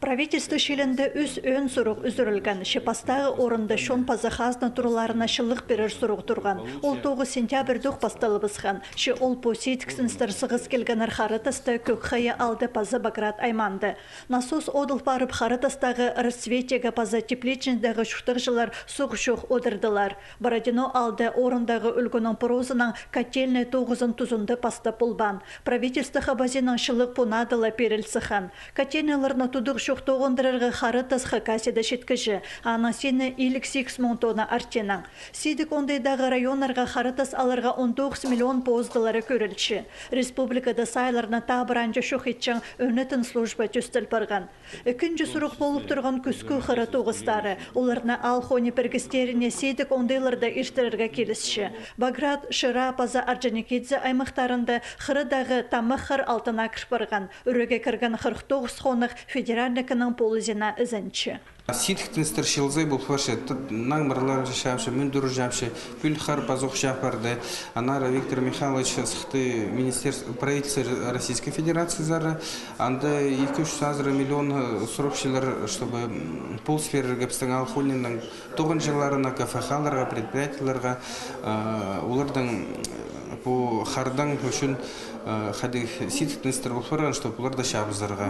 Правительство шелінде үз өн сұруқ үзірілген, шепастағы орынды шон пазахазна тұруларына шылық берер сұруқ тұрған. Ол 9 сентябрьдуқ басталы бізған. Ше ол посетіксін старсығыз келген архарытасты көк қайы алды пазы Баграт айманды. Насос одыл барып харытастағы расцветеге пазы тепличіндегі шуқтық жылар сұқ-шуқ одырдылар. Бородино алды орындағы үлгінің прозының котельный 9-ын тұзынды пасты пұлбан. Правительство хабазинын шылық пунадыла перілсіған. Котельныларына тудық шуқтоғындырырғы харытас хакасида шеткіжі, анасені илік 6 мың тонна артенің. Сидік ондайдағы районарға харытас алырға 19 миллион поздылары көрілші. Республикада сайларына табыранжы шухитчың өнетін служба түстіл барған. Үкінжі сұруқ болып тұрған күскі харыт оғыстары, оларына алхони піргістеріне сидік ондайларда иштірірге келісші. Баграт, Шыра, Паза, Арджаникидзе аймақтарында хырыдағы тамықыр алтына кірпірған. Үреге кірген 49 қонық федеральникінің полызина ізінші. Сидхтен старшилзай был фарше, нагмарлар жашавши, мюндур жавши, пюльхар пазох жапарды, Анара Виктор Михайлович схты министерство правительства Российской Федерации зара, анда 200 миллион срокшилар, чтобы полсферы гапстангал хулинның тоғын жыларына, кафехаларға, предприятияларға, улардың по хардан үшін хады сидхтен старбулфаран, чтобы уларда шабызарға.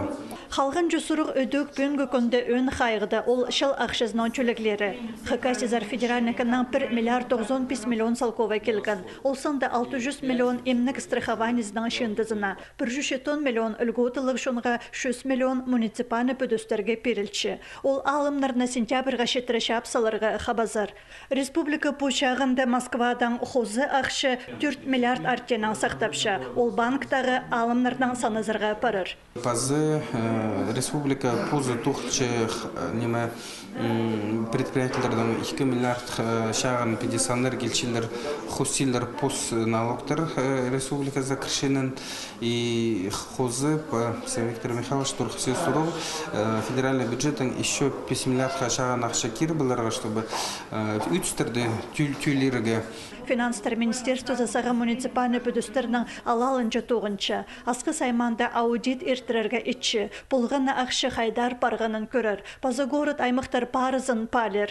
Халғын жүсұрық өдік бүйінгі күнді өн қайғыда ол шыл ақшызынан чөліглері. Хакасизар федеральникінің 1 миллиард 95 миллион салкова келген. Ол сында 600 миллион емнік страхованиздің шындызына, 110 миллион үлготылық шонға 100 миллион муниципаны пөдөстерге перілші. Ол алымларына сентябрға шетірі шапсаларға қабазар. Республика пұшағында Москвадан қозы ақшы 4 миллиард артенан сақтапшы. Ол банктағы алымлардан санызырға парыр. Пазы республика позы тухче неме предприятиелердің 2 миллиард шағын педисанлар, келчилер, хостиллер, пост налогтар республика закрышенен и хозы Виктор Михайлович Турхси Суров федеральный бюджетен еще 5 миллиард шағын ақша кирбыларға, чтобы үтстерді тюйлерге. Финанстар министерство засаға муниципальный пөдістерінің алалынчы тоғынчы. Асқы сайманда аудит ерттірерге итчі. Пұлғына ақшы қайдар парғанын көрір. Пазы город аймақтар парызын палер.